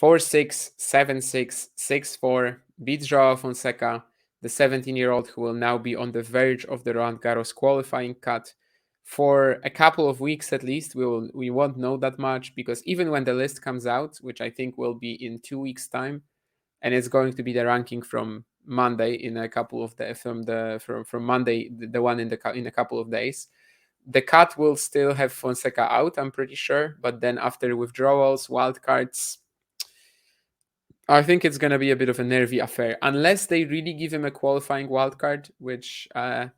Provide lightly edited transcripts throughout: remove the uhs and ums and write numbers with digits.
4-6, 7-6, 6-4, beats Joao Fonseca, the 17-year-old who will now be on the verge of the Roland Garros qualifying cut. For a couple of weeks at least, we won't know that much, because even when the list comes out, which I think will be in 2 weeks' time, and it's going to be the ranking from Monday in a couple of from Monday, the one in a couple of days. The cut will still have Fonseca out, I'm pretty sure, but then after withdrawals, wildcards, I think it's going to be a bit of a nervy affair, unless they really give him a qualifying wildcard, which I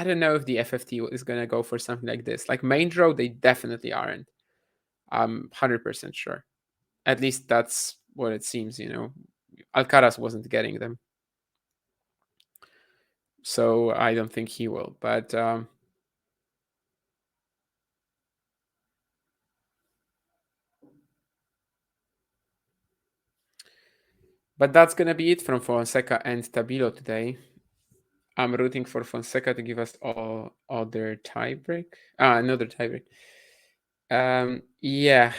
don't know if the FFT is going to go for something like this. Like main draw, they definitely aren't. I'm 100% sure. At least that's what it seems, Alcaraz wasn't getting them. So I don't think he will. But that's going to be it from Fonseca and Tabilo today. I'm rooting for Fonseca to give us another tiebreak. Another tiebreak. Yeah.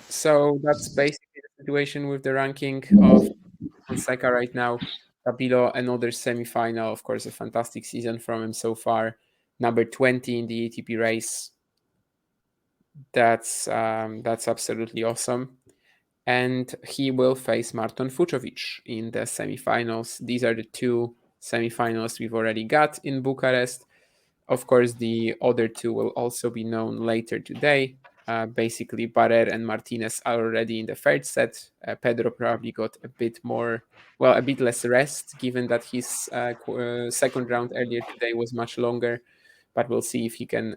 So that's basically the situation with the ranking of Fonseca right now. Tabilo, another semi-final. Of course, a fantastic season from him so far. Number 20 in the ATP race. That's absolutely awesome. And he will face Marton Fucsovics in the semi-finals. These are the two semi-finals we've already got in Bucharest. Of course, the other two will also be known later today. Basically, Barrer and Martinez are already in the third set. Pedro probably got a bit less rest, given that his second round earlier today was much longer. But we'll see if he can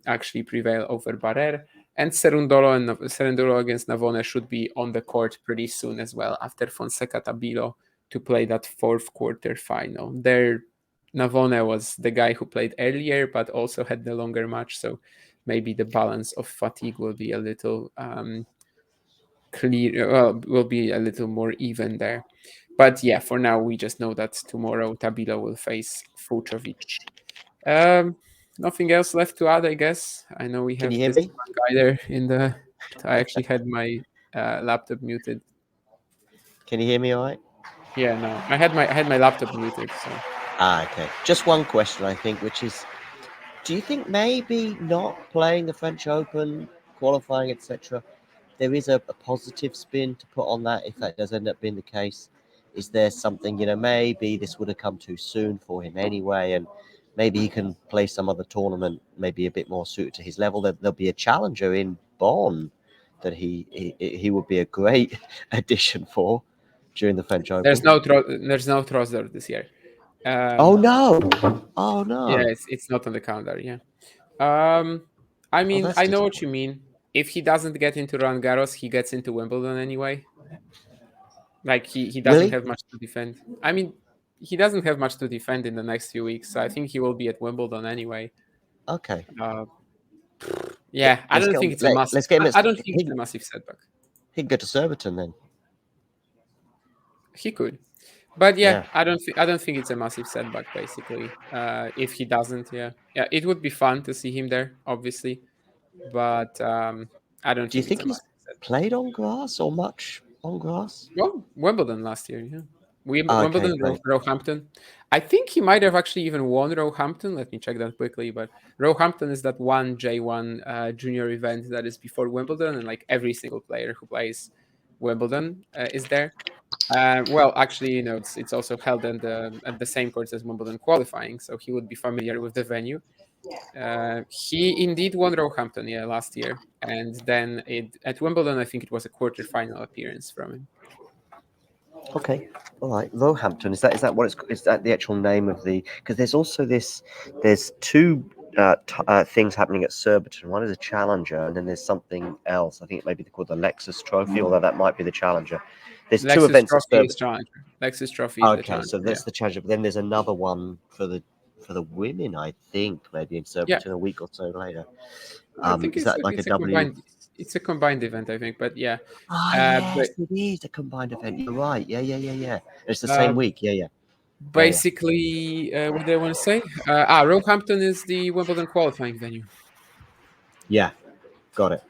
actually prevail over Barrer. And Cerundolo against Navone should be on the court pretty soon as well, after Fonseca Tabilo, to play that fourth quarter final. There, Navone was the guy who played earlier, but also had the longer match, so maybe the balance of fatigue will be a little clear. Well, will be a little more even there. But yeah, for now we just know that tomorrow Tabilo will face Fucsovics. Nothing else left to add, I guess. I know we have this one guy there in the. I actually had my laptop muted. Can you hear me all right? Yeah, no, I had my laptop muted. So. Okay. Just one question, I think, which is, do you think maybe not playing the French Open, qualifying, etc., there is a positive spin to put on that if that does end up being the case? Is there something, maybe this would have come too soon for him anyway, and maybe he can play some other tournament, maybe a bit more suited to his level? There'll be a challenger in Bonn that he would be a great addition for during the French Open. There's no Trossard this year. Oh no! Yeah, it's not on the calendar. Yeah. I mean, I know what you mean. If he doesn't get into Roland Garros, he gets into Wimbledon anyway. Like he doesn't have much to defend. I mean, he doesn't have much to defend in the next few weeks, so I think he will be at Wimbledon anyway. Okay. Yeah, I don't think it's a massive. I don't think it's a massive setback. He can go to Surbiton then. He could, but yeah, I don't think it's a massive setback. Basically, if he doesn't, yeah, it would be fun to see him there, obviously, but I don't. Do you think he's played on grass or much on grass? Well, Wimbledon last year, yeah. Wimbledon, Roehampton. I think he might have actually even won Roehampton. Let me check that quickly. But Roehampton is that one J1 junior event that is before Wimbledon, and like every single player who plays Wimbledon is there. Well, actually, it's also held at the same courts as Wimbledon qualifying, so he would be familiar with the venue. He indeed won Roehampton, last year, and then at Wimbledon, I think it was a quarterfinal appearance from him. Okay, all right. Roehampton, is that what is that the actual name of the? Because there's also there's two things happening at Surbiton. One is a challenger, and then there's something else. I think it may be called the Lexus Trophy, although that might be the challenger. There's two events at Surbiton. Lexus Trophy is the challenger. So that's the challenger. But then there's another one for the women, I think, maybe in Surbiton a week or so later. I think is that like a W? It's a combined event, I think, but yeah. Yes, it is a combined event. You're right. Yeah. It's the same week. Yeah. Basically, what do I want to say? Roehampton is the Wimbledon qualifying venue. Yeah, got it.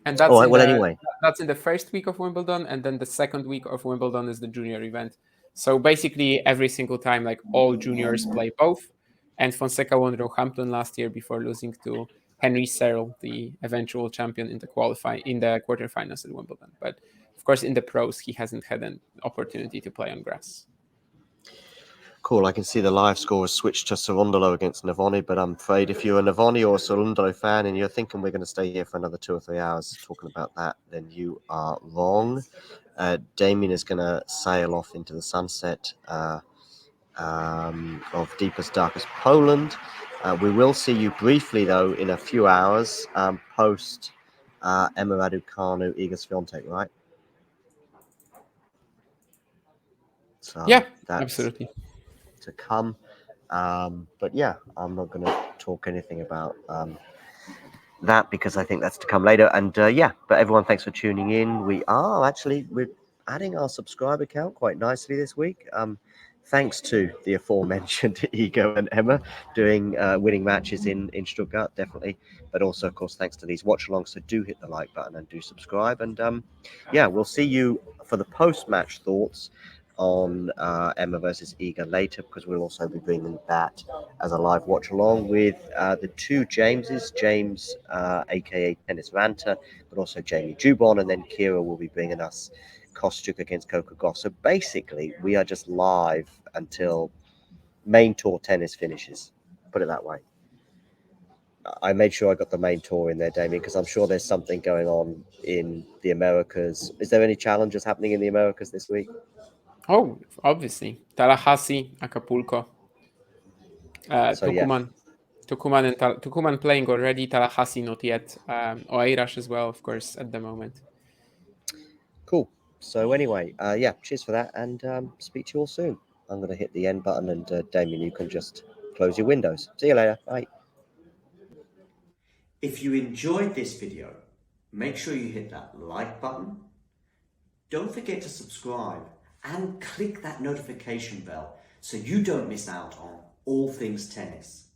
And that's All right. in Well, the anyway, that's in the first week of Wimbledon, and then the second week of Wimbledon is the junior event. So basically, every single time, like all juniors play both. And Fonseca won Roehampton last year before losing to Henry Searle, the eventual champion in the quarterfinals at Wimbledon. But of course, in the pros, he hasn't had an opportunity to play on grass. cool. I can see the live score has switched to Cerundolo against Navoni, but I'm afraid if you're a Navoni or a Cerundolo fan and you're thinking we're going to stay here for another 2 or 3 hours talking about that, then you are wrong. Damian is going to sail off into the sunset of deepest, darkest Poland. We will see you briefly, though, in a few hours post Emma Raducanu, Iga Swiatek, right? So Yeah, that's absolutely. to come. But yeah, I'm not going to talk anything about that because I think that's to come later. And yeah, but everyone, thanks for tuning in. We're adding our subscriber count quite nicely this week. Thanks to the aforementioned Iga and Emma doing winning matches in Stuttgart, definitely. But also, of course, thanks to these watch-alongs. So do hit the like button and do subscribe. And yeah, we'll see you for the post-match thoughts on Emma versus Iga later, because we'll also be bringing that as a live watch along with the two Jameses, James aka Tennis Ranta, but also Jamie Jubon, and then Kira will be bringing us Kostyuk against Coco Gauff. So basically, we are just live until main tour tennis finishes. Put it that way. I made sure I got the main tour in there, Damien, because I'm sure there's something going on in the Americas. Is there any challenges happening in the Americas this week? Oh, obviously. Tallahassee, Acapulco, So yeah, Tucuman playing already, Tallahassee not yet. Oeiras as well, of course, at the moment. cool. So anyway, yeah, cheers for that, and speak to you all soon. I'm going to hit the end button, and Damien, you can just close your windows. See you later. Bye. If you enjoyed this video, make sure you hit that like button. Don't forget to subscribe and click that notification bell so you don't miss out on all things tennis.